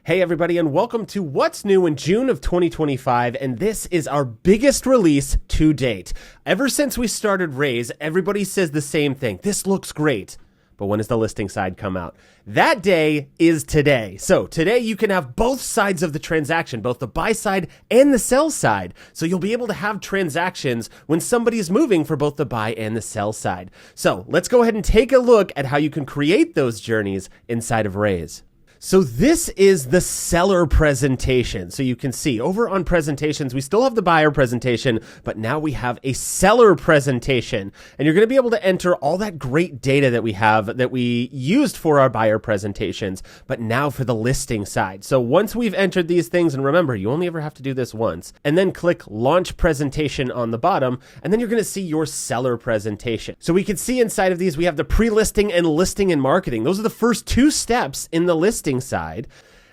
Hey everybody, and welcome to What's New in June of 2025, and this is our biggest release to date. Ever since we started Rayse, everybody says the same thing. This looks great. But when does the listing side come out? That day is today. So today you can have both sides of the transaction, both the buy side and the sell side. So you'll be able to have transactions when somebody is moving for both the buy and the sell side. So let's go ahead and take a look at how you can create those journeys inside of Rayse. So this is the seller presentation. So you can see over on presentations, we still have the buyer presentation, but now we have a seller presentation. And you're going to be able to enter all that great data that we have that we used for our buyer presentations, but now for the listing side. So once we've entered these things, and remember, you only ever have to do this once, and then click launch presentation on the bottom, and then you're going to see your seller presentation. So we can see inside of these, we have the pre-listing and listing and marketing. Those are the first two steps in the listing side.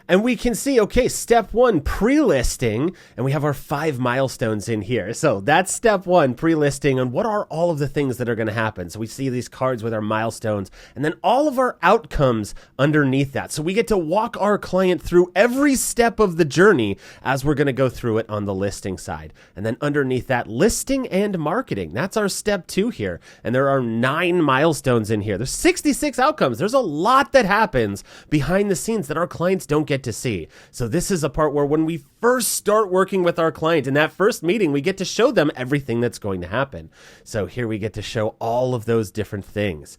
And we can see, okay, step one, pre-listing, and we have our 5 milestones in here. So that's step one, pre-listing, and what are all of the things that are going to happen? So we see these cards with our milestones, and then all of our outcomes underneath that. So we get to walk our client through every step of the journey as we're going to go through it on the listing side. And then underneath that, listing and marketing. That's our step 2 here. And there are 9 milestones in here. There's 66 outcomes. There's a lot that happens behind the scenes that our clients don't get to see. So this is a part where when we first start working with our client in that first meeting, we get to show them everything that's going to happen. So here we get to show all of those different things.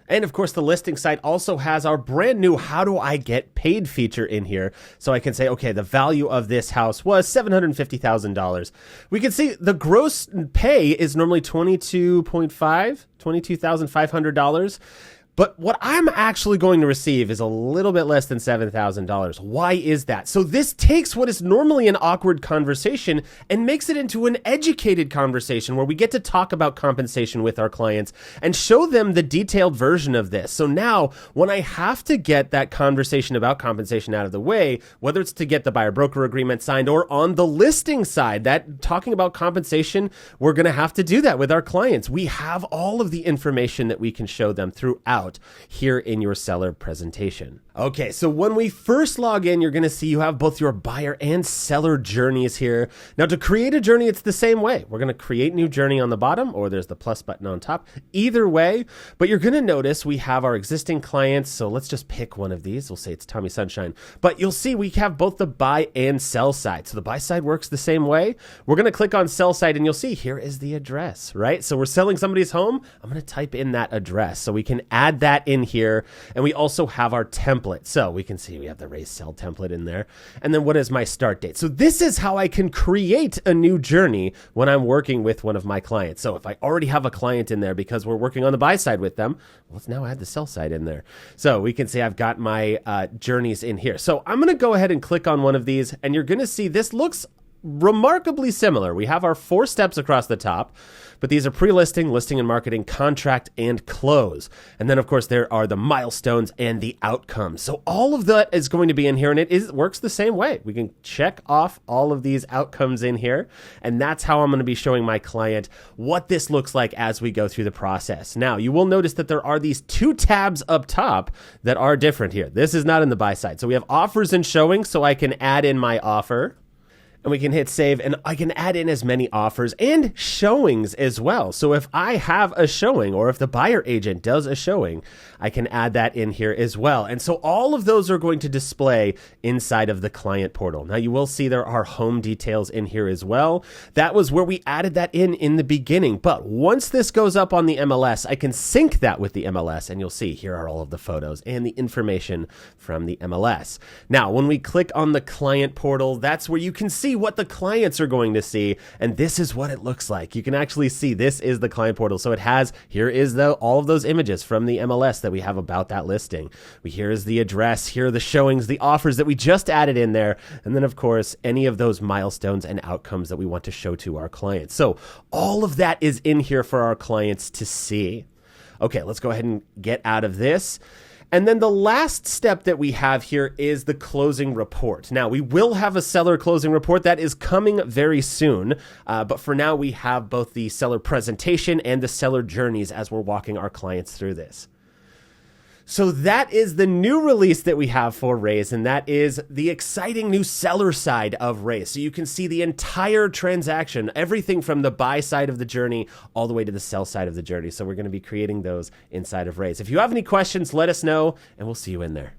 And of course, the listing site also has our brand new How Do I Get Paid feature in here. So I can say, okay, the value of this house was $750,000. We can see the gross pay is normally $22,500. But what I'm actually going to receive is a little bit less than $7,000. Why is that? So this takes what is normally an awkward conversation and makes it into an educated conversation where we get to talk about compensation with our clients and show them the detailed version of this. So now when I have to get that conversation about compensation out of the way, whether it's to get the buyer broker agreement signed or on the listing side, that talking about compensation, we're going to have to do that with our clients. We have all of the information that we can show them throughout here in your seller presentation. Okay, so when we first log in, you're going to see you have both your buyer and seller journeys here. Now to create a journey, it's the same way. We're going to create new journey on the bottom, or there's the plus button on top. Either way, but you're going to notice we have our existing clients. So let's just pick one of these. We'll say it's Tommy Sunshine, but you'll see we have both the buy and sell side. So the buy side works the same way. We're going to click on sell side and you'll see here is the address, right? So we're selling somebody's home. I'm going to type in that address so we can add that in here. And we also have our template. So we can see we have the Rayse sell template in there. And then what is my start date? So this is how I can create a new journey when I'm working with one of my clients. So if I already have a client in there because we're working on the buy side with them, let's now add the sell side in there. So we can see I've got my journeys in here. So I'm going to go ahead and click on one of these and you're going to see this looks remarkably similar. We have our 4 steps across the top, but these are pre-listing, listing and marketing, contract, and close. And then of course there are the milestones and the outcomes. So all of that is going to be in here and it works the same way. We can check off all of these outcomes in here. And that's how I'm going to be showing my client what this looks like as we go through the process. Now you will notice that there are these 2 tabs up top that are different here. This is not in the buy side. So we have offers and showing. So I can add in my offer. And we can hit save and I can add in as many offers and showings as well. So if I have a showing or if the buyer agent does a showing, I can add that in here as well. And so all of those are going to display inside of the client portal. Now you will see there are home details in here as well. That was where we added that in the beginning. But once this goes up on the MLS, I can sync that with the MLS and you'll see here are all of the photos and the information from the MLS. Now, when we click on the client portal, that's where you can see what the clients are going to see, and this is what it looks like. You can actually see this is the client portal. So it has, here is all of those images from the MLS that we have about that listing. Here is the address, here are the showings, the offers that we just added in there, and then of course, any of those milestones and outcomes that we want to show to our clients. So all of that is in here for our clients to see. Okay, let's go ahead and get out of this. And then the last step that we have here is the closing report. Now, we will have a seller closing report that is coming very soon. But for now, we have both the seller presentation and the seller journeys as we're walking our clients through this. So that is the new release that we have for Rayse, and that is the exciting new seller side of Rayse. So you can see the entire transaction, everything from the buy side of the journey all the way to the sell side of the journey. So we're going to be creating those inside of Rayse. If you have any questions, let us know, and we'll see you in there.